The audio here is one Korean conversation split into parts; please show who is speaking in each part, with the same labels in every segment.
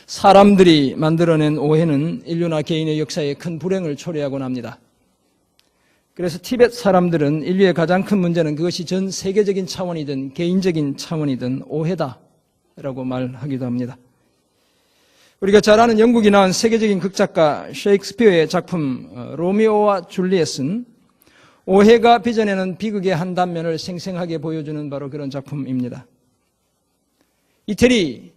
Speaker 1: 사람들이 만들어낸 오해는 인류나 개인의 역사에 큰 불행을 초래하곤 합니다. 그래서 티벳 사람들은 인류의 가장 큰 문제는 그것이 전 세계적인 차원이든 개인적인 차원이든 오해다라고 말하기도 합니다. 우리가 잘 아는 영국이 낳은 세계적인 극작가 셰익스피어의 작품 로미오와 줄리엣은 오해가 빚어내는 비극의 한 단면을 생생하게 보여주는 바로 그런 작품입니다. 이태리의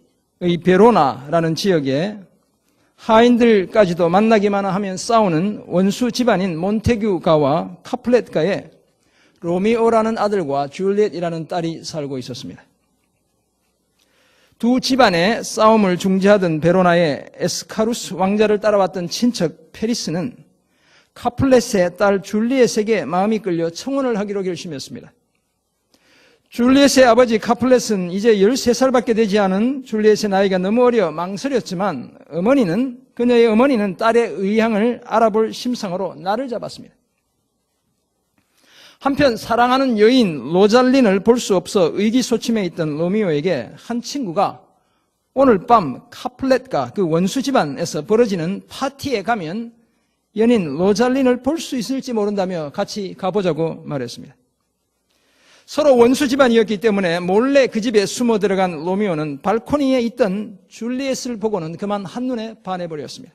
Speaker 1: 베로나라는 지역에 하인들까지도 만나기만 하면 싸우는 원수 집안인 몬테규가와 카플렛가에 로미오라는 아들과 줄리엣이라는 딸이 살고 있었습니다. 두 집안의 싸움을 중재하던 베로나의 에스카루스 왕자를 따라왔던 친척 페리스는 카플렛의 딸 줄리엣에게 마음이 끌려 청혼을 하기로 결심했습니다. 줄리엣의 아버지 카플렛은 이제 13살밖에 되지 않은 줄리엣의 나이가 너무 어려 망설였지만 그녀의 어머니는 딸의 의향을 알아볼 심상으로 날을 잡았습니다. 한편 사랑하는 여인 로잘린을 볼 수 없어 의기소침해 있던 로미오에게 한 친구가 오늘 밤 카플렛과 그 원수 집안에서 벌어지는 파티에 가면 연인 로잘린을 볼 수 있을지 모른다며 같이 가보자고 말했습니다. 서로 원수 집안이었기 때문에 몰래 그 집에 숨어 들어간 로미오는 발코니에 있던 줄리엣을 보고는 그만 한눈에 반해버렸습니다.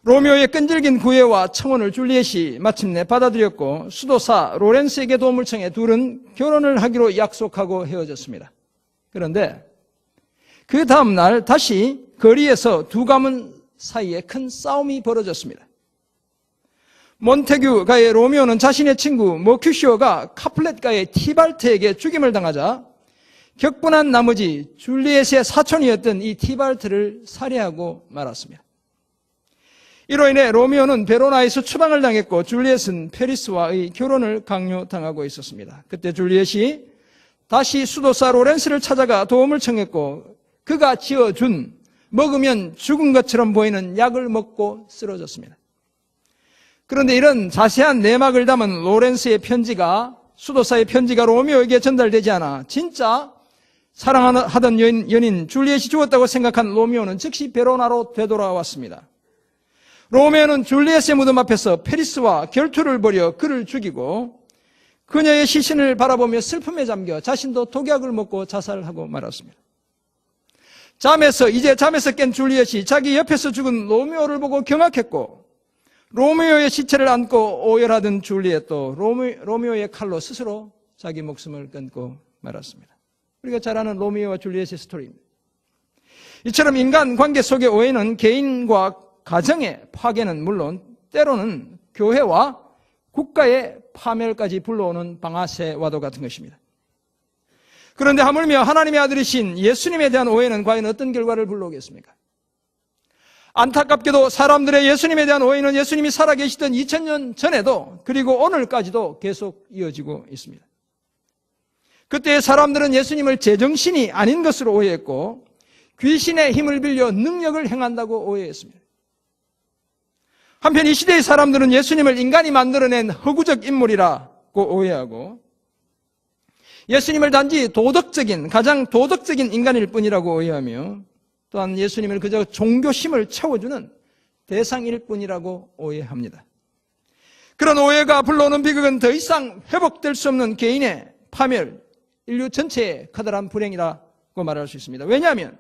Speaker 1: 로미오의 끈질긴 구애와 청혼을 줄리엣이 마침내 받아들였고 수도사 로렌스에게 도움을 청해 둘은 결혼을 하기로 약속하고 헤어졌습니다. 그런데 그 다음 날 다시 거리에서 두 가문 사이에 큰 싸움이 벌어졌습니다. 몬테규가의 로미오는 자신의 친구 머큐시오가 카플렛가의 티발트에게 죽임을 당하자 격분한 나머지 줄리엣의 사촌이었던 이 티발트를 살해하고 말았습니다. 이로 인해 로미오는 베로나에서 추방을 당했고 줄리엣은 페리스와의 결혼을 강요당하고 있었습니다. 그때 줄리엣이 다시 수도사 로렌스를 찾아가 도움을 청했고 그가 지어준 먹으면 죽은 것처럼 보이는 약을 먹고 쓰러졌습니다. 그런데 이런 자세한 내막을 담은 로렌스의 편지가 수도사의 편지가 로미오에게 전달되지 않아 진짜 사랑하던 연인 줄리엣이 죽었다고 생각한 로미오는 즉시 베로나로 되돌아왔습니다. 로미오는 줄리엣의 무덤 앞에서 페리스와 결투를 벌여 그를 죽이고 그녀의 시신을 바라보며 슬픔에 잠겨 자신도 독약을 먹고 자살하고 말았습니다. 이제 잠에서 깬 줄리엣이 자기 옆에서 죽은 로미오를 보고 경악했고 로미오의 시체를 안고 오열하던 줄리엣도 로미오의 칼로 스스로 자기 목숨을 끊고 말았습니다. 우리가 잘 아는 로미오와 줄리엣의 스토리입니다. 이처럼 인간 관계 속의 오해는 개인과 가정의 파괴는 물론 때로는 교회와 국가의 파멸까지 불러오는 방아쇠와도 같은 것입니다. 그런데 하물며 하나님의 아들이신 예수님에 대한 오해는 과연 어떤 결과를 불러오겠습니까? 안타깝게도 사람들의 예수님에 대한 오해는 예수님이 살아계시던 2000년 전에도 그리고 오늘까지도 계속 이어지고 있습니다. 그때 사람들은 예수님을 제정신이 아닌 것으로 오해했고 귀신의 힘을 빌려 능력을 행한다고 오해했습니다. 한편 이 시대의 사람들은 예수님을 인간이 만들어낸 허구적 인물이라고 오해하고 예수님을 단지 가장 도덕적인 인간일 뿐이라고 오해하며 또한 예수님을 그저 종교심을 채워주는 대상일 뿐이라고 오해합니다. 그런 오해가 불러오는 비극은 더 이상 회복될 수 없는 개인의 파멸, 인류 전체의 커다란 불행이라고 말할 수 있습니다. 왜냐하면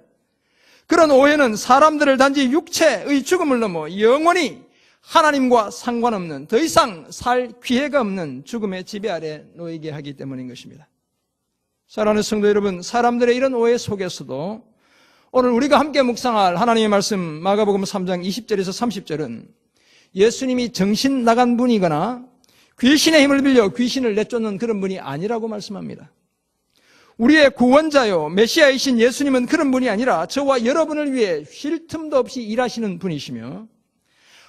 Speaker 1: 그런 오해는 사람들을 단지 육체의 죽음을 넘어 영원히 하나님과 상관없는 더 이상 살 기회가 없는 죽음의 지배 아래 놓이게 하기 때문인 것입니다. 사랑하는 성도 여러분, 사람들의 이런 오해 속에서도 오늘 우리가 함께 묵상할 하나님의 말씀 마가복음 3장 20절에서 30절은 예수님이 정신 나간 분이거나 귀신의 힘을 빌려 귀신을 내쫓는 그런 분이 아니라고 말씀합니다. 우리의 구원자요 메시아이신 예수님은 그런 분이 아니라 저와 여러분을 위해 쉴 틈도 없이 일하시는 분이시며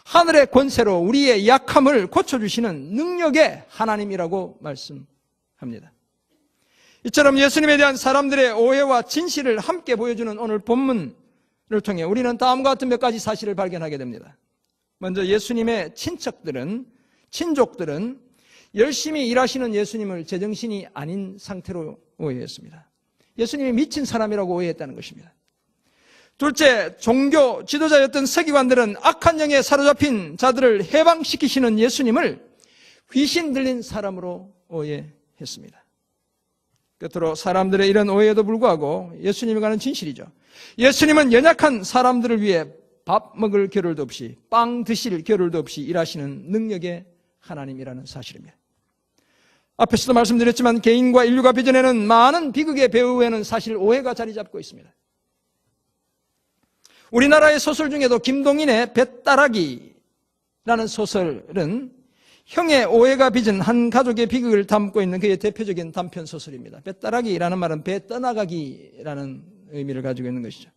Speaker 1: 하늘의 권세로 우리의 약함을 고쳐주시는 능력의 하나님이라고 말씀합니다. 이처럼 예수님에 대한 사람들의 오해와 진실을 함께 보여주는 오늘 본문을 통해 우리는 다음과 같은 몇 가지 사실을 발견하게 됩니다. 먼저 예수님의 친족들은 열심히 일하시는 예수님을 제정신이 아닌 상태로 오해했습니다. 예수님이 미친 사람이라고 오해했다는 것입니다. 둘째, 종교 지도자였던 서기관들은 악한 영에 사로잡힌 자들을 해방시키시는 예수님을 귀신 들린 사람으로 오해했습니다. 끝으로 사람들의 이런 오해에도 불구하고 예수님에 관한 진실이죠. 예수님은 연약한 사람들을 위해 밥 먹을 겨를도 없이, 빵 드실 겨를도 없이 일하시는 능력의 하나님이라는 사실입니다. 앞에서도 말씀드렸지만 개인과 인류가 빚어내는 많은 비극의 배후에는 사실 오해가 자리 잡고 있습니다. 우리나라의 소설 중에도 김동인의 뱃따라기라는 소설은 형의 오해가 빚은 한 가족의 비극을 담고 있는 그의 대표적인 단편 소설입니다. 뱃따라기라는 말은 배 떠나가기라는 의미를 가지고 있는 것이죠.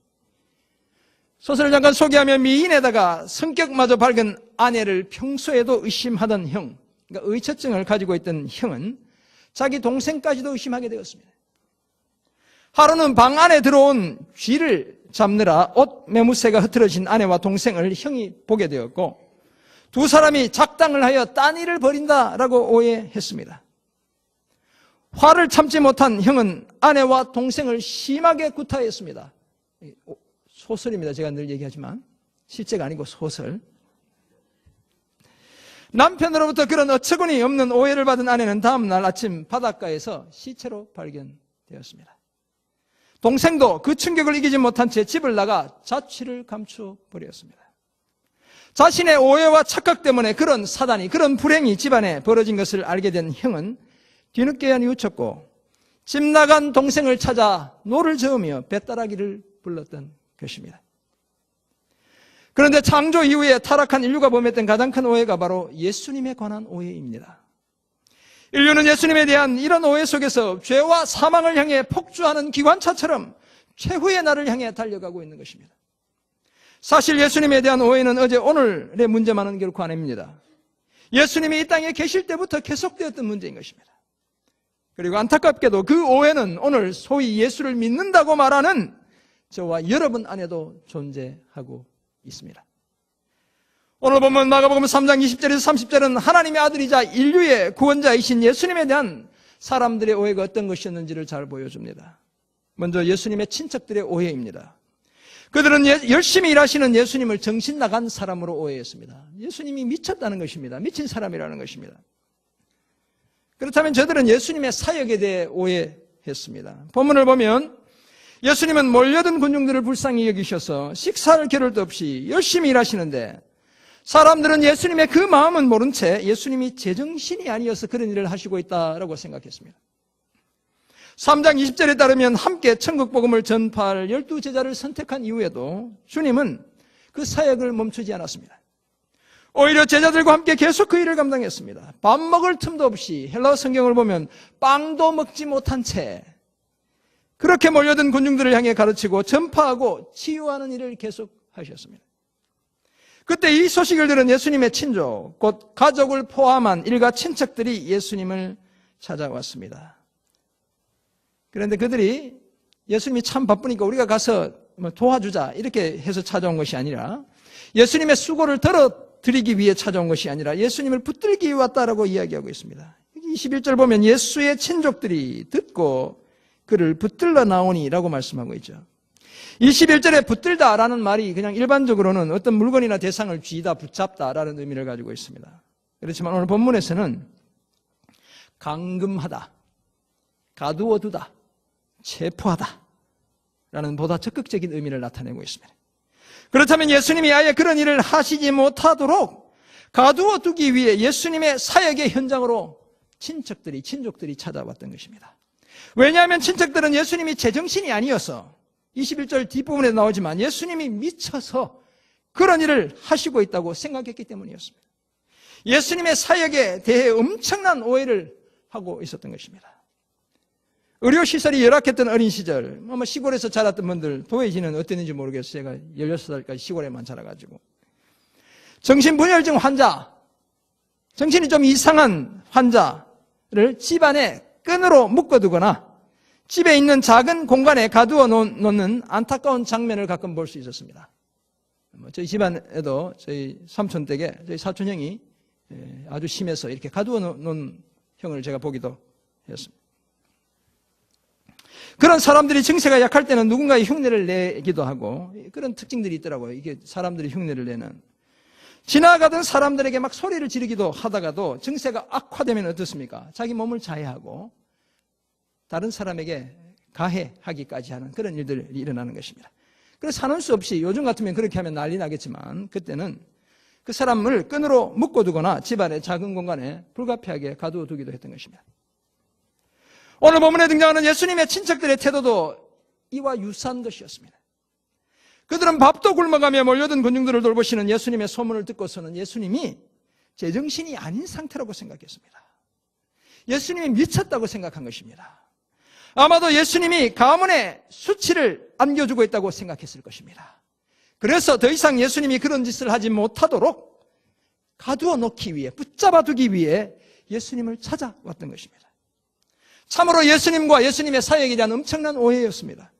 Speaker 1: 소설을 잠깐 소개하면 미인에다가 성격마저 밝은 아내를 평소에도 의심하던 형, 그러니까 의처증을 가지고 있던 형은 자기 동생까지도 의심하게 되었습니다. 하루는 방 안에 들어온 쥐를 잡느라 옷 매무새가 흐트러진 아내와 동생을 형이 보게 되었고, 두 사람이 작당을 하여 딴일을 벌인다라고 오해했습니다. 화를 참지 못한 형은 아내와 동생을 심하게 구타했습니다. 소설입니다. 제가 늘 얘기하지만 실제가 아니고 소설. 남편으로부터 그런 어처구니 없는 오해를 받은 아내는 다음날 아침 바닷가에서 시체로 발견되었습니다. 동생도 그 충격을 이기지 못한 채 집을 나가 자취를 감춰버렸습니다. 자신의 오해와 착각 때문에 그런 사단이, 그런 불행이 집안에 벌어진 것을 알게 된 형은 뒤늦게야 뉘우쳤고 집 나간 동생을 찾아 노를 저으며 뱃따라기를 불렀던 것입니다. 그런데 창조 이후에 타락한 인류가 범했던 가장 큰 오해가 바로 예수님에 관한 오해입니다. 인류는 예수님에 대한 이런 오해 속에서 죄와 사망을 향해 폭주하는 기관차처럼 최후의 날을 향해 달려가고 있는 것입니다. 사실 예수님에 대한 오해는 어제 오늘의 문제만은 결코 아닙니다. 예수님이 이 땅에 계실 때부터 계속되었던 문제인 것입니다. 그리고 안타깝게도 그 오해는 오늘 소위 예수를 믿는다고 말하는 저와 여러분 안에도 존재하고 있습니다. 오늘 보면 마가복음 3장 20절에서 30절은 하나님의 아들이자 인류의 구원자이신 예수님에 대한 사람들의 오해가 어떤 것이었는지를 잘 보여줍니다. 먼저 예수님의 친척들의 오해입니다. 그들은 열심히 일하시는 예수님을 정신 나간 사람으로 오해했습니다. 예수님이 미쳤다는 것입니다. 미친 사람이라는 것입니다. 그렇다면 저들은 예수님의 사역에 대해 오해했습니다. 본문을 보면 예수님은 몰려든 군중들을 불쌍히 여기셔서 식사할 겨를도 없이 열심히 일하시는데 사람들은 예수님의 그 마음은 모른 채 예수님이 제정신이 아니어서 그런 일을 하시고 있다라고 생각했습니다. 3장 20절에 따르면 함께 천국 복음을 전파할 12제자를 선택한 이후에도 주님은 그 사역을 멈추지 않았습니다. 오히려 제자들과 함께 계속 그 일을 감당했습니다. 밥 먹을 틈도 없이 헬라어 성경을 보면 빵도 먹지 못한 채 그렇게 몰려든 군중들을 향해 가르치고 전파하고 치유하는 일을 계속 하셨습니다. 그때 이 소식을 들은 예수님의 친족, 곧 가족을 포함한 일가 친척들이 예수님을 찾아왔습니다. 그런데 그들이 예수님이 참 바쁘니까 우리가 가서 도와주자 이렇게 해서 찾아온 것이 아니라 예수님의 수고를 덜어드리기 위해 찾아온 것이 아니라 예수님을 붙들기 위해 왔다라고 이야기하고 있습니다. 21절 보면 예수의 친족들이 듣고 그를 붙들러 나오니 라고 말씀하고 있죠. 21절에 붙들다라는 말이 그냥 일반적으로는 어떤 물건이나 대상을 쥐다, 붙잡다라는 의미를 가지고 있습니다. 그렇지만 오늘 본문에서는 감금하다, 가두어두다, 체포하다 라는 보다 적극적인 의미를 나타내고 있습니다. 그렇다면 예수님이 아예 그런 일을 하시지 못하도록 가두어두기 위해 예수님의 사역의 현장으로 친족들이 찾아왔던 것입니다. 왜냐하면 친척들은 예수님이 제정신이 아니어서 21절 뒷부분에 나오지만 예수님이 미쳐서 그런 일을 하시고 있다고 생각했기 때문이었습니다. 예수님의 사역에 대해 엄청난 오해를 하고 있었던 것입니다. 의료시설이 열악했던 어린 시절, 시골에서 자랐던 분들 도회지는 어땠는지 모르겠어요. 제가 16살까지 시골에만 자라가지고. 정신분열증 환자, 정신이 좀 이상한 환자를 집안에 끈으로 묶어두거나 집에 있는 작은 공간에 가두어 놓는 안타까운 장면을 가끔 볼 수 있었습니다. 저희 집안에도 저희 삼촌 댁에 저희 사촌 형이 아주 심해서 이렇게 가두어 놓은 형을 제가 보기도 했습니다. 그런 사람들이 증세가 약할 때는 누군가의 흉내를 내기도 하고 그런 특징들이 있더라고요. 이게 사람들이 흉내를 내는. 지나가던 사람들에게 막 소리를 지르기도 하다가도 증세가 악화되면 어떻습니까? 자기 몸을 자해하고 다른 사람에게 가해하기까지 하는 그런 일들이 일어나는 것입니다. 그래서 사는 수 없이 요즘 같으면 그렇게 하면 난리 나겠지만 그때는 그 사람을 끈으로 묶어두거나 집안의 작은 공간에 불가피하게 가두어두기도 했던 것입니다. 오늘 본문에 등장하는 예수님의 친척들의 태도도 이와 유사한 것이었습니다. 그들은 밥도 굶어가며 몰려든 군중들을 돌보시는 예수님의 소문을 듣고서는 예수님이 제정신이 아닌 상태라고 생각했습니다. 예수님이 미쳤다고 생각한 것입니다. 아마도 예수님이 가문에 수치를 안겨주고 있다고 생각했을 것입니다. 그래서 더 이상 예수님이 그런 짓을 하지 못하도록 가두어 놓기 위해, 붙잡아 두기 위해 예수님을 찾아왔던 것입니다. 참으로 예수님과 예수님의 사역에 대한 엄청난 오해였습니다.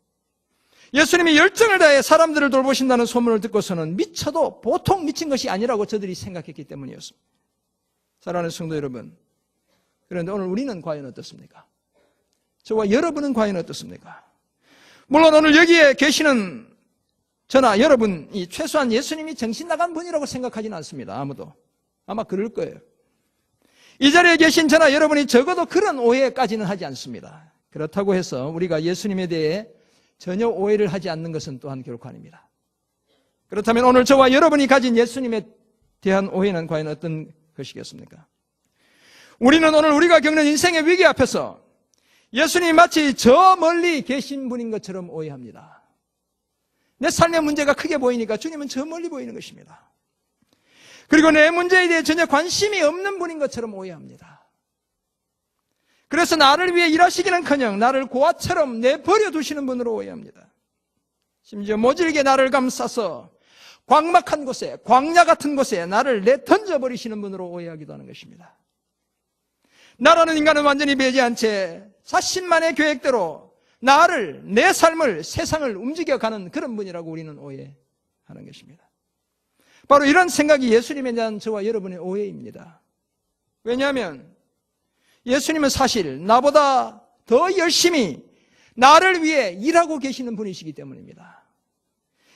Speaker 1: 예수님이 열정을 다해 사람들을 돌보신다는 소문을 듣고서는 미쳐도 보통 미친 것이 아니라고 저들이 생각했기 때문이었습니다. 사랑하는 성도 여러분, 그런데 오늘 우리는 과연 어떻습니까? 저와 여러분은 과연 어떻습니까? 물론 오늘 여기에 계시는 저나 여러분이 최소한 예수님이 정신 나간 분이라고 생각하지는 않습니다. 아무도. 아마 그럴 거예요. 이 자리에 계신 저나 여러분이 적어도 그런 오해까지는 하지 않습니다. 그렇다고 해서 우리가 예수님에 대해 전혀 오해를 하지 않는 것은 또한 결코 아닙니다. 그렇다면 오늘 저와 여러분이 가진 예수님에 대한 오해는 과연 어떤 것이겠습니까? 우리는 오늘 우리가 겪는 인생의 위기 앞에서 예수님이 마치 저 멀리 계신 분인 것처럼 오해합니다. 내 삶의 문제가 크게 보이니까 주님은 저 멀리 보이는 것입니다. 그리고 내 문제에 대해 전혀 관심이 없는 분인 것처럼 오해합니다. 그래서 나를 위해 일하시기는커녕 나를 고아처럼 내버려 두시는 분으로 오해합니다. 심지어 모질게 나를 감싸서 광막한 곳에, 광야 같은 곳에 나를 내던져버리시는 분으로 오해하기도 하는 것입니다. 나라는 인간은 완전히 배제한 채 자신만의 계획대로 나를, 내 삶을, 세상을 움직여가는 그런 분이라고 우리는 오해하는 것입니다. 바로 이런 생각이 예수님에 대한 저와 여러분의 오해입니다. 왜냐하면 예수님은 사실 나보다 더 열심히 나를 위해 일하고 계시는 분이시기 때문입니다.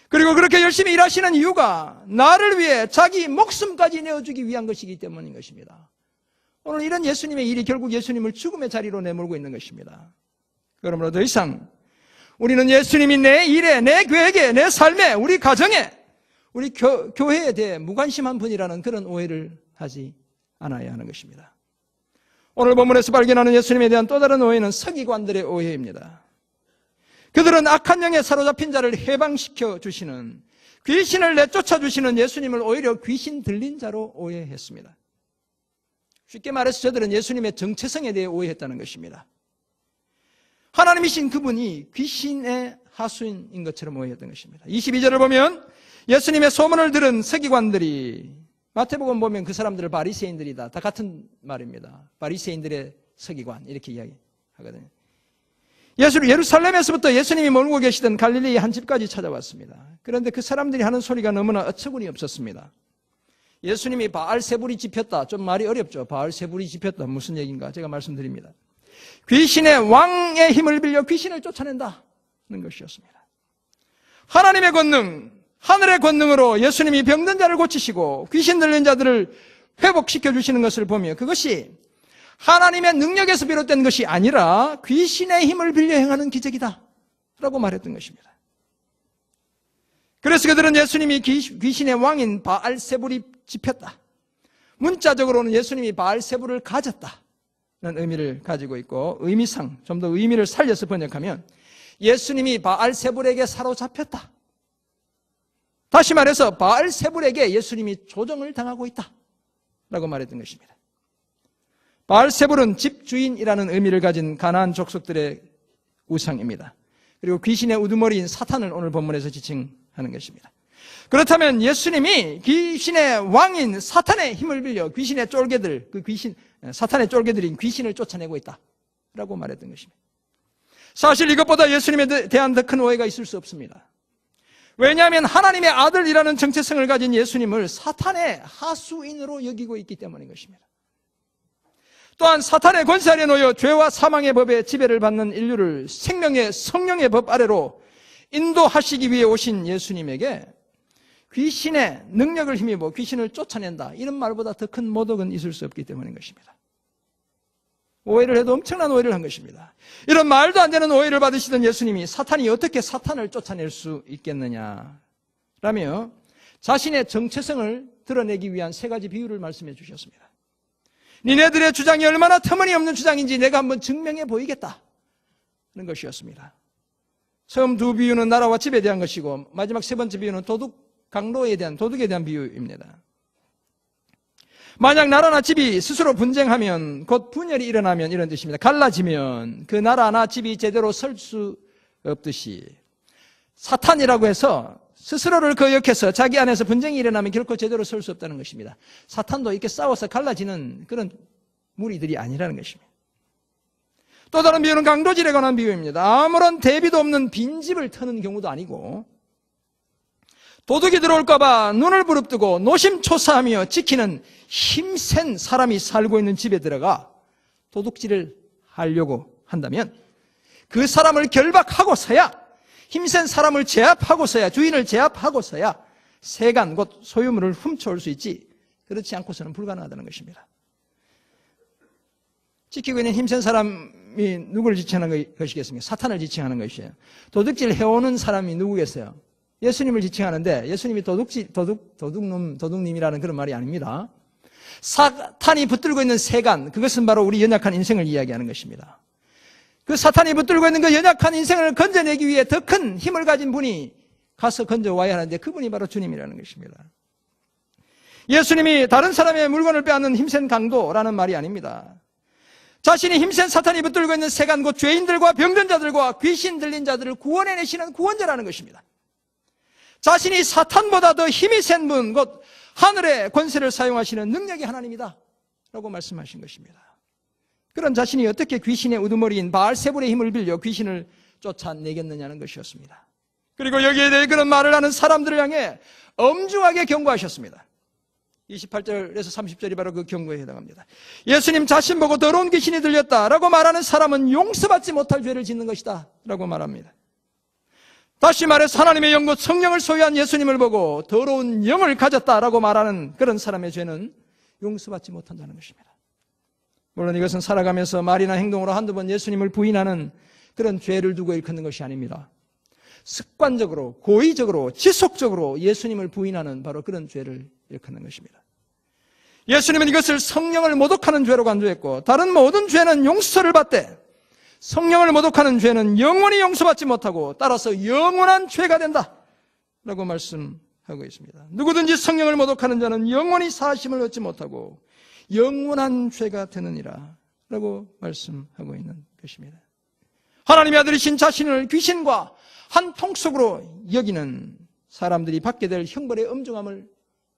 Speaker 1: 그리고 그렇게 열심히 일하시는 이유가 나를 위해 자기 목숨까지 내어주기 위한 것이기 때문인 것입니다. 오늘 이런 예수님의 일이 결국 예수님을 죽음의 자리로 내몰고 있는 것입니다. 그러므로 더 이상 우리는 예수님이 내 일에, 내 계획에, 내 삶에, 우리 가정에, 우리 교회에 대해 무관심한 분이라는 그런 오해를 하지 않아야 하는 것입니다. 오늘 본문에서 발견하는 예수님에 대한 또 다른 오해는 서기관들의 오해입니다. 그들은 악한 영에 사로잡힌 자를 해방시켜 주시는, 귀신을 내쫓아 주시는 예수님을 오히려 귀신 들린 자로 오해했습니다. 쉽게 말해서 저들은 예수님의 정체성에 대해 오해했다는 것입니다. 하나님이신 그분이 귀신의 하수인인 것처럼 오해했던 것입니다. 22절을 보면 예수님의 소문을 들은 서기관들이, 마태복음 보면 그 사람들을 바리새인들이다, 다 같은 말입니다. 바리새인들의 서기관 이렇게 이야기하거든요. 예루살렘에서부터 예수님이 머물고 계시던 갈릴리의 한 집까지 찾아왔습니다. 그런데 그 사람들이 하는 소리가 너무나 어처구니 없었습니다. 예수님이 바알세불이 집혔다. 좀 말이 어렵죠. 바알세불이 집혔다. 무슨 얘기인가? 제가 말씀드립니다. 귀신의 왕의 힘을 빌려 귀신을 쫓아낸다는 것이었습니다. 하나님의 권능, 하늘의 권능으로 예수님이 병든 자를 고치시고 귀신 들린 자들을 회복시켜 주시는 것을 보며 그것이 하나님의 능력에서 비롯된 것이 아니라 귀신의 힘을 빌려 행하는 기적이다 라고 말했던 것입니다. 그래서 그들은 예수님이 귀신의 왕인 바알세불이 집혔다, 문자적으로는 예수님이 바알세불을 가졌다는 의미를 가지고 있고, 의미상 좀 더 의미를 살려서 번역하면 예수님이 바알세불에게 사로잡혔다, 다시 말해서 바알세불에게 예수님이 조정을 당하고 있다 라고 말했던 것입니다. 바알세불은 집주인이라는 의미를 가진 가나안 족속들의 우상입니다. 그리고 귀신의 우두머리인 사탄을 오늘 본문에서 지칭하는 것입니다. 그렇다면 예수님이 귀신의 왕인 사탄의 힘을 빌려 귀신의 쫄개들, 사탄의 쫄개들인 귀신을 쫓아내고 있다라고 말했던 것입니다. 사실 이것보다 예수님에 대한 더 큰 오해가 있을 수 없습니다. 왜냐하면 하나님의 아들이라는 정체성을 가진 예수님을 사탄의 하수인으로 여기고 있기 때문인 것입니다. 또한 사탄의 권세 아래 놓여 죄와 사망의 법에 지배를 받는 인류를 생명의 성령의 법 아래로 인도하시기 위해 오신 예수님에게 귀신의 능력을 힘입어 귀신을 쫓아낸다, 이런 말보다 더 큰 모독은 있을 수 없기 때문인 것입니다. 오해를 해도 엄청난 오해를 한 것입니다. 이런 말도 안 되는 오해를 받으시던 예수님이 사탄이 어떻게 사탄을 쫓아낼 수 있겠느냐 라며 자신의 정체성을 드러내기 위한 세 가지 비유를 말씀해 주셨습니다. 니네들의 주장이 얼마나 터무니없는 주장인지 내가 한번 증명해 보이겠다 하는 것이었습니다. 처음 두 비유는 나라와 집에 대한 것이고 마지막 세 번째 비유는 도둑에 대한 비유입니다. 만약 나라나 집이 스스로 분쟁하면, 곧 분열이 일어나면 이런 뜻입니다. 갈라지면 그 나라나 집이 제대로 설 수 없듯이 사탄이라고 해서 스스로를 거역해서 자기 안에서 분쟁이 일어나면 결코 제대로 설 수 없다는 것입니다. 사탄도 이렇게 싸워서 갈라지는 그런 무리들이 아니라는 것입니다. 또 다른 비유는 강도질에 관한 비유입니다. 아무런 대비도 없는 빈집을 터는 경우도 아니고 도둑이 들어올까 봐 눈을 부릅뜨고 노심초사하며 지키는 힘센 사람이 살고 있는 집에 들어가 도둑질을 하려고 한다면 그 사람을 결박하고서야, 힘센 사람을 제압하고서야, 주인을 제압하고서야 세간 곧 소유물을 훔쳐올 수 있지, 그렇지 않고서는 불가능하다는 것입니다. 지키고 있는 힘센 사람이 누구를 지칭하는 것이겠습니까? 사탄을 지칭하는 것이에요. 도둑질 해오는 사람이 누구겠어요? 예수님을 지칭하는데 예수님이 도둑님이라는 그런 말이 아닙니다. 사탄이 붙들고 있는 세간, 그것은 바로 우리 연약한 인생을 이야기하는 것입니다. 그 사탄이 붙들고 있는 그 연약한 인생을 건져내기 위해 더 큰 힘을 가진 분이 가서 건져와야 하는데 그분이 바로 주님이라는 것입니다. 예수님이 다른 사람의 물건을 빼앗는 힘센 강도라는 말이 아닙니다. 자신이 힘센 사탄이 붙들고 있는 세간, 곧 죄인들과 병든 자들과 귀신 들린 자들을 구원해내시는 구원자라는 것입니다. 자신이 사탄보다 더 힘이 센 분, 곧 하늘의 권세를 사용하시는 능력의 하나님이다 라고 말씀하신 것입니다. 그런 자신이 어떻게 귀신의 우두머리인 바알세불의 힘을 빌려 귀신을 쫓아내겠느냐는 것이었습니다. 그리고 여기에 대해 그런 말을 하는 사람들을 향해 엄중하게 경고하셨습니다. 28절에서 30절이 바로 그 경고에 해당합니다. 예수님 자신 보고 더러운 귀신이 들렸다라고 말하는 사람은 용서받지 못할 죄를 짓는 것이다 라고 말합니다. 다시 말해서 하나님의 영, 곧 성령을 소유한 예수님을 보고 더러운 영을 가졌다라고 말하는 그런 사람의 죄는 용서받지 못한다는 것입니다. 물론 이것은 살아가면서 말이나 행동으로 한두 번 예수님을 부인하는 그런 죄를 두고 일컫는 것이 아닙니다. 습관적으로, 고의적으로, 지속적으로 예수님을 부인하는 바로 그런 죄를 일컫는 것입니다. 예수님은 이것을 성령을 모독하는 죄로 간주했고, 다른 모든 죄는 용서를 받되 성령을 모독하는 죄는 영원히 용서받지 못하고 따라서 영원한 죄가 된다 라고 말씀하고 있습니다. 누구든지 성령을 모독하는 자는 영원히 사하심을 얻지 못하고 영원한 죄가 되느니라 라고 말씀하고 있는 것입니다. 하나님의 아들이신 자신을 귀신과 한 통속으로 여기는 사람들이 받게 될 형벌의 엄중함을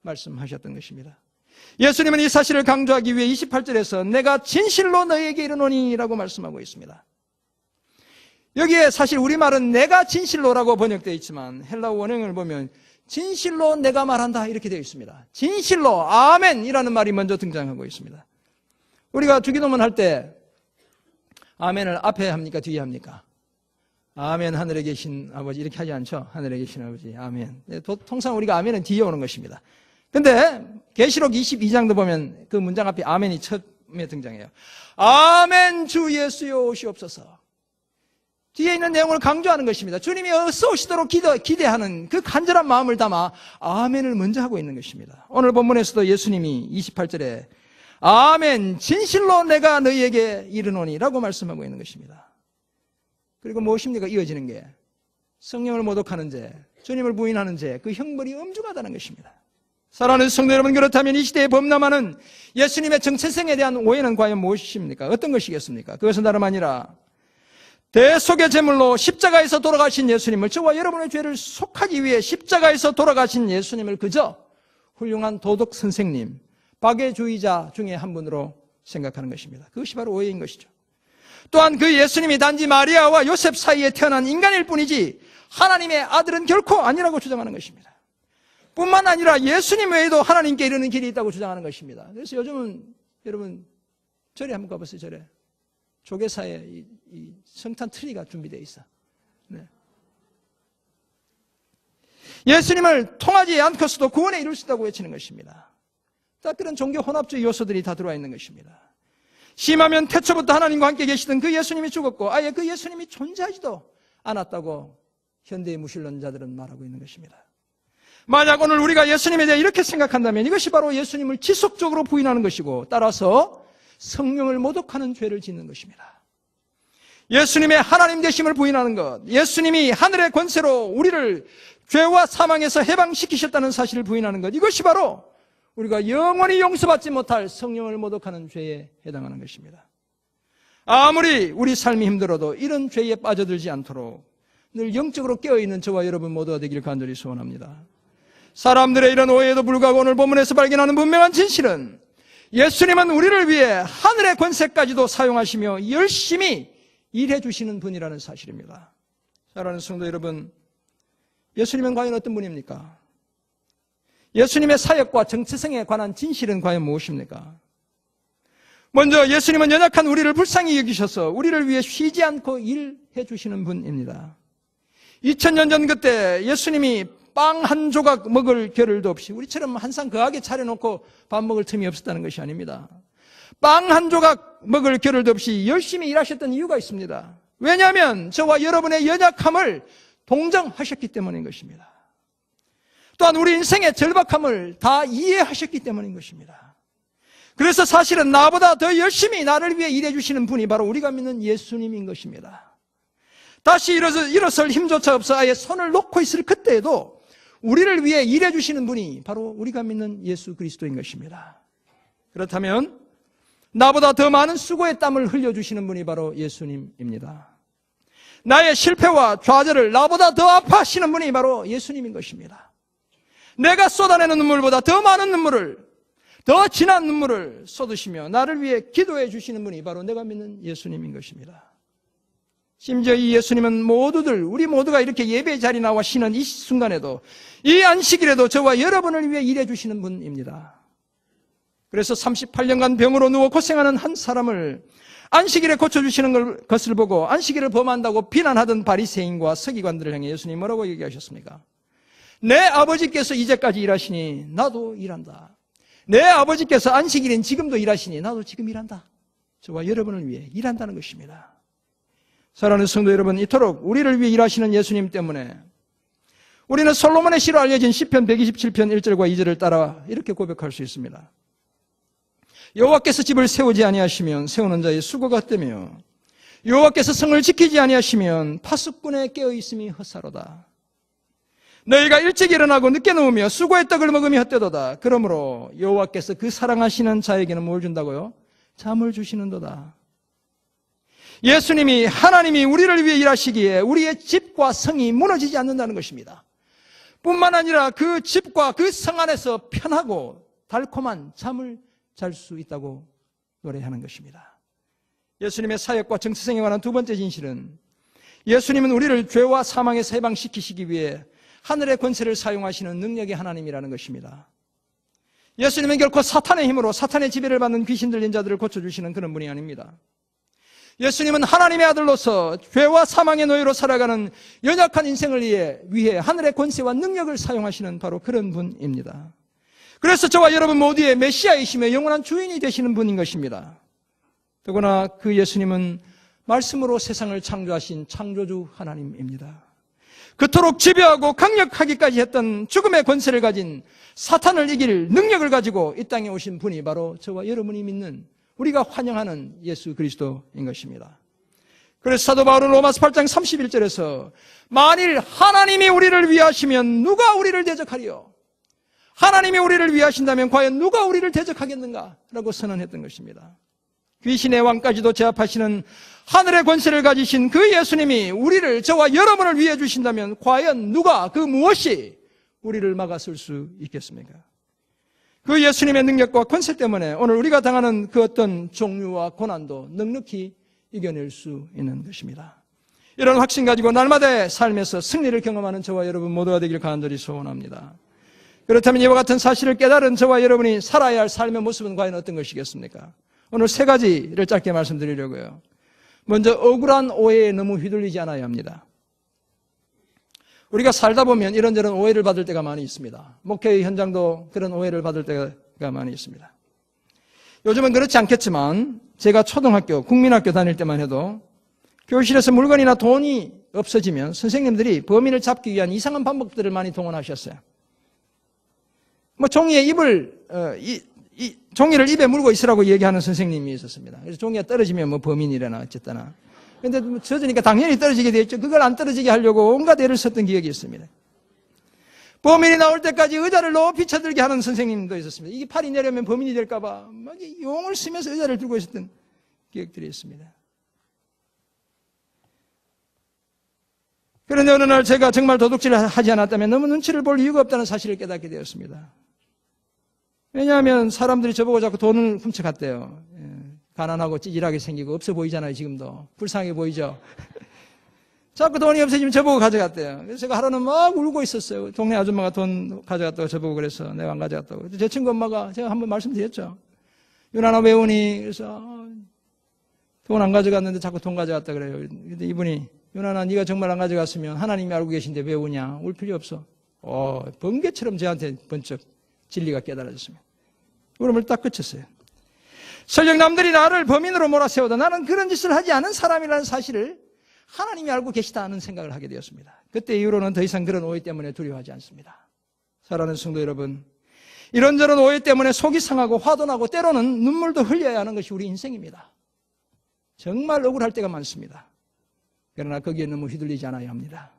Speaker 1: 말씀하셨던 것입니다. 예수님은 이 사실을 강조하기 위해 28절에서 내가 진실로 너희에게 이르노니 라고 말씀하고 있습니다. 여기에 사실 우리말은 내가 진실로라고 번역되어 있지만 헬라어 원형을 보면 진실로 내가 말한다 이렇게 되어 있습니다. 진실로 아멘이라는 말이 먼저 등장하고 있습니다. 우리가 주기도문 할 때 아멘을 앞에 합니까 뒤에 합니까? 아멘 하늘에 계신 아버지 이렇게 하지 않죠? 하늘에 계신 아버지 아멘. 통상 우리가 아멘은 뒤에 오는 것입니다. 근데 계시록 22장도 보면 그 문장 앞에 아멘이 처음에 등장해요. 아멘 주 예수여 오시옵소서. 뒤에 있는 내용을 강조하는 것입니다. 주님이 어서 오시도록 기대하는 그 간절한 마음을 담아 아멘을 먼저 하고 있는 것입니다. 오늘 본문에서도 예수님이 28절에 아멘 진실로 내가 너희에게 이르노니 라고 말씀하고 있는 것입니다. 그리고 무엇입니까? 이어지는 게 성령을 모독하는 죄, 주님을 부인하는 죄, 그 형벌이 엄중하다는 것입니다. 사랑하는 성도 여러분, 그렇다면 이 시대에 범람하는 예수님의 정체성에 대한 오해는 과연 무엇입니까? 어떤 것이겠습니까? 그것은 다름 아니라 대속의 제물로 십자가에서 돌아가신 예수님을, 저와 여러분의 죄를 속하기 위해 십자가에서 돌아가신 예수님을 그저 훌륭한 도덕 선생님, 박애주의자 중에 한 분으로 생각하는 것입니다. 그것이 바로 오해인 것이죠. 또한 그 예수님이 단지 마리아와 요셉 사이에 태어난 인간일 뿐이지 하나님의 아들은 결코 아니라고 주장하는 것입니다. 뿐만 아니라 예수님 외에도 하나님께 이르는 길이 있다고 주장하는 것입니다. 그래서 요즘은 여러분 절에 한번 가보세요. 절에 조계사에 이 성탄 트리가 준비되어 있어. 네. 예수님을 통하지 않고서도 구원에 이룰 수 있다고 외치는 것입니다. 딱 그런 종교 혼합주의 요소들이 다 들어와 있는 것입니다. 심하면 태초부터 하나님과 함께 계시던 그 예수님이 죽었고 아예 그 예수님이 존재하지도 않았다고 현대의 무신론자들은 말하고 있는 것입니다. 만약 오늘 우리가 예수님에 대해 이렇게 생각한다면 이것이 바로 예수님을 지속적으로 부인하는 것이고 따라서 성령을 모독하는 죄를 짓는 것입니다. 예수님의 하나님 되심을 부인하는 것, 예수님이 하늘의 권세로 우리를 죄와 사망에서 해방시키셨다는 사실을 부인하는 것, 이것이 바로 우리가 영원히 용서받지 못할 성령을 모독하는 죄에 해당하는 것입니다. 아무리 우리 삶이 힘들어도 이런 죄에 빠져들지 않도록 늘 영적으로 깨어있는 저와 여러분 모두가 되길 간절히 소원합니다. 사람들의 이런 오해에도 불구하고 오늘 본문에서 발견하는 분명한 진실은 예수님은 우리를 위해 하늘의 권세까지도 사용하시며 열심히 일해 주시는 분이라는 사실입니다. 사랑하는 성도 여러분, 예수님은 과연 어떤 분입니까? 예수님의 사역과 정체성에 관한 진실은 과연 무엇입니까? 먼저 예수님은 연약한 우리를 불쌍히 여기셔서 우리를 위해 쉬지 않고 일해 주시는 분입니다. 2000년 전 그때 예수님이 빵 한 조각 먹을 겨를도 없이 우리처럼 항상 거하게 차려놓고 밥 먹을 틈이 없었다는 것이 아닙니다. 빵 한 조각 먹을 겨를도 없이 열심히 일하셨던 이유가 있습니다. 왜냐하면 저와 여러분의 연약함을 동정하셨기 때문인 것입니다. 또한 우리 인생의 절박함을 다 이해하셨기 때문인 것입니다. 그래서 사실은 나보다 더 열심히 나를 위해 일해 주시는 분이 바로 우리가 믿는 예수님인 것입니다. 다시 일어설 힘조차 없어 아예 손을 놓고 있을 그때에도 우리를 위해 일해 주시는 분이 바로 우리가 믿는 예수 그리스도인 것입니다. 그렇다면 나보다 더 많은 수고의 땀을 흘려주시는 분이 바로 예수님입니다. 나의 실패와 좌절을 나보다 더 아파하시는 분이 바로 예수님인 것입니다. 내가 쏟아내는 눈물보다 더 많은 눈물을, 더 진한 눈물을 쏟으시며 나를 위해 기도해 주시는 분이 바로 내가 믿는 예수님인 것입니다. 심지어 이 예수님은 우리 모두가 이렇게 예배 자리 나와 쉬는 이 순간에도, 이 안식일에도 저와 여러분을 위해 일해 주시는 분입니다. 그래서 38년간 병으로 누워 고생하는 한 사람을 안식일에 고쳐주시는 것을 보고 안식일을 범한다고 비난하던 바리새인과 서기관들을 향해 예수님이 뭐라고 얘기하셨습니까? 내 아버지께서 이제까지 일하시니 나도 일한다. 내 아버지께서 안식일인 지금도 일하시니 나도 지금 일한다. 저와 여러분을 위해 일한다는 것입니다. 사랑하는 성도 여러분, 이토록 우리를 위해 일하시는 예수님 때문에 우리는 솔로몬의 시로 알려진 시편 127편 1절과 2절을 따라 이렇게 고백할 수 있습니다. 여호와께서 집을 세우지 아니하시면 세우는 자의 수고가 떼며 여호와께서 성을 지키지 아니하시면 파수꾼의 깨어있음이 헛사로다. 너희가 일찍 일어나고 늦게 누우며 수고의 떡을 먹으며 헛되도다. 그러므로 여호와께서 그 사랑하시는 자에게는 뭘 준다고요? 잠을 주시는도다. 예수님이, 하나님이 우리를 위해 일하시기에 우리의 집과 성이 무너지지 않는다는 것입니다. 뿐만 아니라 그 집과 그 성 안에서 편하고 달콤한 잠을 잘 수 있다고 노래하는 것입니다. 예수님의 사역과 정체성에 관한 두 번째 진실은 예수님은 우리를 죄와 사망에서 해방시키시기 위해 하늘의 권세를 사용하시는 능력의 하나님이라는 것입니다. 예수님은 결코 사탄의 힘으로 사탄의 지배를 받는 귀신 들린 자들을 고쳐주시는 그런 분이 아닙니다. 예수님은 하나님의 아들로서 죄와 사망의 노예로 살아가는 연약한 인생을 위해 하늘의 권세와 능력을 사용하시는 바로 그런 분입니다. 그래서 저와 여러분 모두의 메시아이시며 영원한 주인이 되시는 분인 것입니다. 더구나 그 예수님은 말씀으로 세상을 창조하신 창조주 하나님입니다. 그토록 지배하고 강력하기까지 했던 죽음의 권세를 가진 사탄을 이길 능력을 가지고 이 땅에 오신 분이 바로 저와 여러분이 믿는, 우리가 환영하는 예수 그리스도인 것입니다. 그래서 사도 바울은 로마서 8장 31절에서 만일 하나님이 우리를 위하시면 누가 우리를 대적하리요? 하나님이 우리를 위하신다면 과연 누가 우리를 대적하겠는가? 라고 선언했던 것입니다. 귀신의 왕까지도 제압하시는 하늘의 권세를 가지신 그 예수님이 우리를, 저와 여러분을 위해 주신다면 과연 누가, 그 무엇이 우리를 막아설 수 있겠습니까? 그 예수님의 능력과 권세 때문에 오늘 우리가 당하는 그 어떤 종류와 고난도 넉넉히 이겨낼 수 있는 것입니다. 이런 확신 가지고 날마다의 삶에서 승리를 경험하는 저와 여러분 모두가 되길 간절히 소원합니다. 그렇다면 이와 같은 사실을 깨달은 저와 여러분이 살아야 할 삶의 모습은 과연 어떤 것이겠습니까? 오늘 세 가지를 짧게 말씀드리려고요. 먼저 억울한 오해에 너무 휘둘리지 않아야 합니다. 우리가 살다 보면 이런저런 오해를 받을 때가 많이 있습니다. 목회의 현장도 그런 오해를 받을 때가 많이 있습니다. 요즘은 그렇지 않겠지만 제가 초등학교, 국민학교 다닐 때만 해도 교실에서 물건이나 돈이 없어지면 선생님들이 범인을 잡기 위한 이상한 방법들을 많이 동원하셨어요. 종이에 종이를 입에 물고 있으라고 얘기하는 선생님이 있었습니다. 그래서 종이가 떨어지면 범인이래나 어쨌거나. 근데 젖으니까 당연히 떨어지게 되었죠. 그걸 안 떨어지게 하려고 온갖 애를 썼던 기억이 있습니다. 범인이 나올 때까지 의자를 높이 쳐들게 하는 선생님도 있었습니다. 이게 팔이 내려면 범인이 될까봐 막 용을 쓰면서 의자를 들고 있었던 기억들이 있습니다. 그런데 어느 날 제가 정말 도둑질을 하지 않았다면 너무 눈치를 볼 이유가 없다는 사실을 깨닫게 되었습니다. 왜냐하면 사람들이 저보고 자꾸 돈을 훔쳐갔대요. 가난하고 찌질하게 생기고 없어 보이잖아요. 지금도 불쌍해 보이죠. 자꾸 돈이 없어지면 저보고 가져갔대요. 그래서 제가 하루는 막 울고 있었어요. 동네 아줌마가 돈 가져갔다고 저보고 그래서 내가 안 가져갔다고. 제 친구 엄마가 제가 한번 말씀드렸죠. 유나나 왜 우니? 그래서 돈 안 가져갔는데 자꾸 돈 가져갔다 그래요. 근데 이분이 유나나 네가 정말 안 가져갔으면 하나님이 알고 계신데 왜 우냐? 울 필요 없어. 번개처럼 저한테 번쩍 진리가 깨달아졌습니다. 울음을 딱 그쳤어요. 설령 남들이 나를 범인으로 몰아세워도 나는 그런 짓을 하지 않은 사람이라는 사실을 하나님이 알고 계시다는 생각을 하게 되었습니다. 그때 이후로는 더 이상 그런 오해 때문에 두려워하지 않습니다. 사랑하는 성도 여러분, 이런저런 오해 때문에 속이 상하고 화도 나고 때로는 눈물도 흘려야 하는 것이 우리 인생입니다. 정말 억울할 때가 많습니다. 그러나 거기에 너무 휘둘리지 않아야 합니다.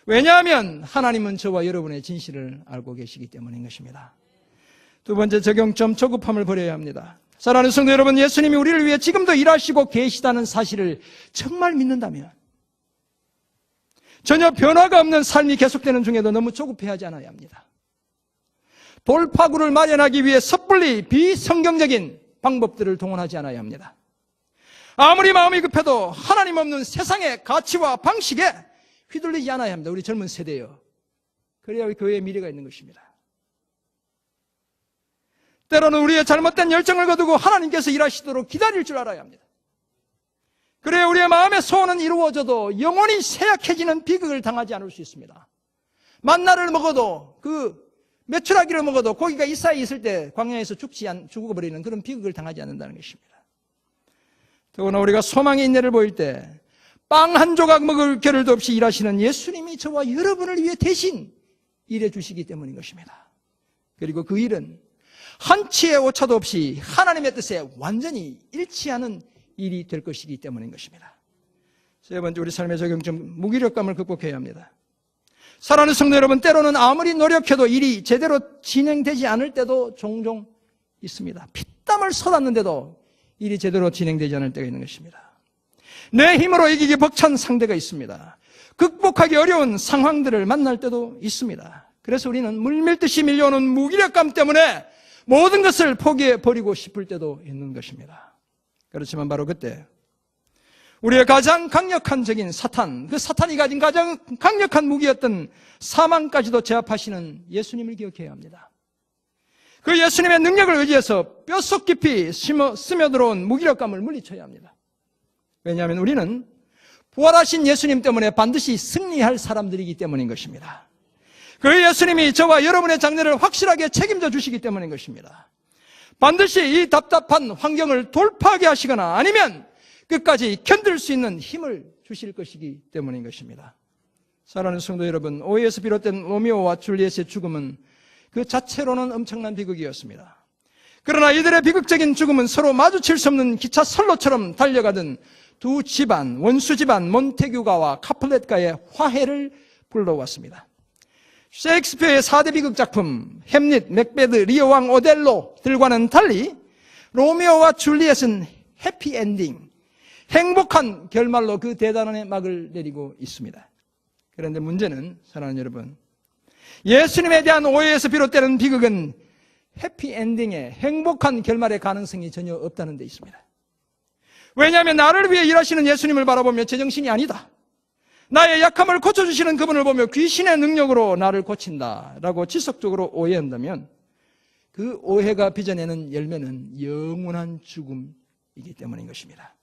Speaker 1: 왜냐하면 하나님은 저와 여러분의 진실을 알고 계시기 때문인 것입니다. 두 번째 적용점, 조급함을 버려야 합니다. 사랑하는 성도 여러분, 예수님이 우리를 위해 지금도 일하시고 계시다는 사실을 정말 믿는다면 전혀 변화가 없는 삶이 계속되는 중에도 너무 조급해하지 않아야 합니다. 돌파구를 마련하기 위해 섣불리 비성경적인 방법들을 동원하지 않아야 합니다. 아무리 마음이 급해도 하나님 없는 세상의 가치와 방식에 휘둘리지 않아야 합니다. 우리 젊은 세대요. 그래야 우리 교회에 미래가 있는 것입니다. 때로는 우리의 잘못된 열정을 거두고 하나님께서 일하시도록 기다릴 줄 알아야 합니다. 그래야 우리의 마음의 소원은 이루어져도 영혼이 쇠약해지는 비극을 당하지 않을 수 있습니다. 만나를 먹어도 메추라기를 먹어도 고기가 이 사이에 있을 때 광야에서 죽어버리는 그런 비극을 당하지 않는다는 것입니다. 더구나 우리가 소망의 인내를 보일 때 빵 한 조각 먹을 겨를도 없이 일하시는 예수님이 저와 여러분을 위해 대신 일해 주시기 때문인 것입니다. 그리고 그 일은 한치의 오차도 없이 하나님의 뜻에 완전히 일치하는 일이 될 것이기 때문인 것입니다. 세 번째, 우리 삶의 적용점, 무기력감을 극복해야 합니다. 사랑하는 성도 여러분, 때로는 아무리 노력해도 일이 제대로 진행되지 않을 때도 종종 있습니다. 피땀을 쏟았는데도 일이 제대로 진행되지 않을 때가 있는 것입니다. 내 힘으로 이기기 벅찬 상대가 있습니다. 극복하기 어려운 상황들을 만날 때도 있습니다. 그래서 우리는 물밀듯이 밀려오는 무기력감 때문에 모든 것을 포기해버리고 싶을 때도 있는 것입니다. 그렇지만 바로 그때 우리의 가장 강력한 적인 사탄, 그 사탄이 가진 가장 강력한 무기였던 사망까지도 제압하시는 예수님을 기억해야 합니다. 그 예수님의 능력을 의지해서 뼛속 깊이 스며들어온 무기력감을 물리쳐야 합니다. 왜냐하면 우리는 부활하신 예수님 때문에 반드시 승리할 사람들이기 때문인 것입니다. 그 예수님이 저와 여러분의 장래를 확실하게 책임져 주시기 때문인 것입니다. 반드시 이 답답한 환경을 돌파하게 하시거나 아니면 끝까지 견딜 수 있는 힘을 주실 것이기 때문인 것입니다. 사랑하는 성도 여러분, 오해에서 비롯된 로미오와 줄리엣의 죽음은 그 자체로는 엄청난 비극이었습니다. 그러나 이들의 비극적인 죽음은 서로 마주칠 수 없는 기차 선로처럼 달려가던 두 집안, 원수 집안 몬테규가와 카플렛가의 화해를 불러왔습니다. 셰익스피어의 4대 비극 작품 햄릿, 맥베드, 리어 왕 오델로들과는 달리 로미오와 줄리엣은 해피엔딩, 행복한 결말로 그 대단원의 막을 내리고 있습니다. 그런데 문제는 사랑하는 여러분, 예수님에 대한 오해에서 비롯되는 비극은 해피엔딩의 행복한 결말의 가능성이 전혀 없다는 데 있습니다. 왜냐하면 나를 위해 일하시는 예수님을 바라보며 제정신이 아니다, 나의 약함을 고쳐주시는 그분을 보며 귀신의 능력으로 나를 고친다라고 지속적으로 오해한다면 그 오해가 빚어내는 열매는 영원한 죽음, 분이기 때문인 것입니다.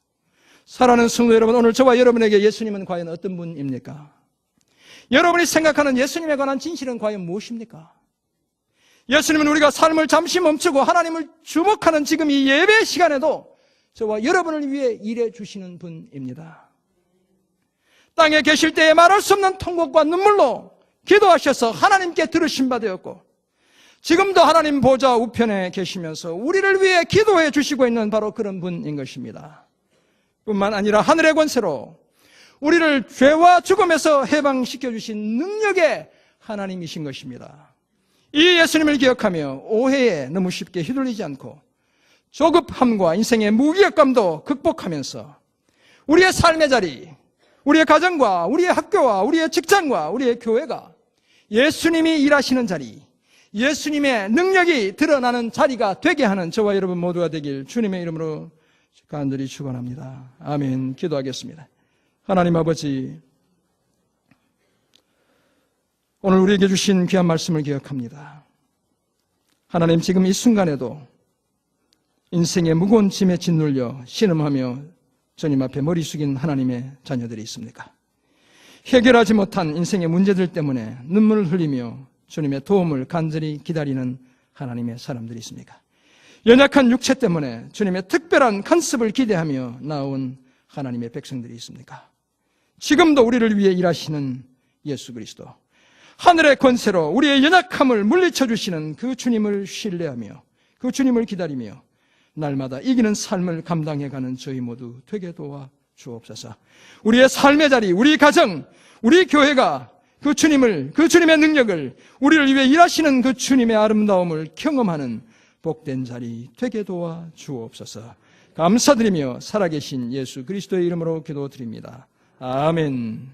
Speaker 1: 사랑하는 성도 여러분, 오늘 저와 여러분에게 예수님은 과연 어떤 분입니까? 여러분이 생각하는 예수님에 관한 진실은 과연 무엇입니까? 예수님은 우리가 삶을 잠시 멈추고 하나님을 주목하는 지금 이 예배 시간에도 저와 여러분을 위해 일해 주시는 분입니다. 땅에 계실 때에 말할 수 없는 통곡과 눈물로 기도하셔서 하나님께 들으신 바 되었고, 지금도 하나님 보좌 우편에 계시면서 우리를 위해 기도해 주시고 있는 바로 그런 분인 것입니다. 뿐만 아니라 하늘의 권세로 우리를 죄와 죽음에서 해방시켜 주신 능력의 하나님이신 것입니다. 이 예수님을 기억하며 오해에 너무 쉽게 휘둘리지 않고 조급함과 인생의 무기력감도 극복하면서 우리의 삶의 자리, 우리의 가정과 우리의 학교와 우리의 직장과 우리의 교회가 예수님이 일하시는 자리, 예수님의 능력이 드러나는 자리가 되게 하는 저와 여러분 모두가 되길 주님의 이름으로 간절히 축원합니다. 아멘. 기도하겠습니다. 하나님 아버지, 오늘 우리에게 주신 귀한 말씀을 기억합니다. 하나님, 지금 이 순간에도 인생의 무거운 짐에 짓눌려 신음하며 주님 앞에 머리 숙인 하나님의 자녀들이 있습니까? 해결하지 못한 인생의 문제들 때문에 눈물을 흘리며 주님의 도움을 간절히 기다리는 하나님의 사람들이 있습니까? 연약한 육체 때문에 주님의 특별한 간섭을 기대하며 나온 하나님의 백성들이 있습니까? 지금도 우리를 위해 일하시는 예수 그리스도, 하늘의 권세로 우리의 연약함을 물리쳐 주시는 그 주님을 신뢰하며 그 주님을 기다리며 날마다 이기는 삶을 감당해가는 저희 모두 되게 도와 주옵소서. 우리의 삶의 자리, 우리 가정, 우리 교회가 그 주님의 능력을, 우리를 위해 일하시는 그 주님의 아름다움을 경험하는 복된 자리 되게 도와 주옵소서. 감사드리며 살아계신 예수 그리스도의 이름으로 기도드립니다. 아멘.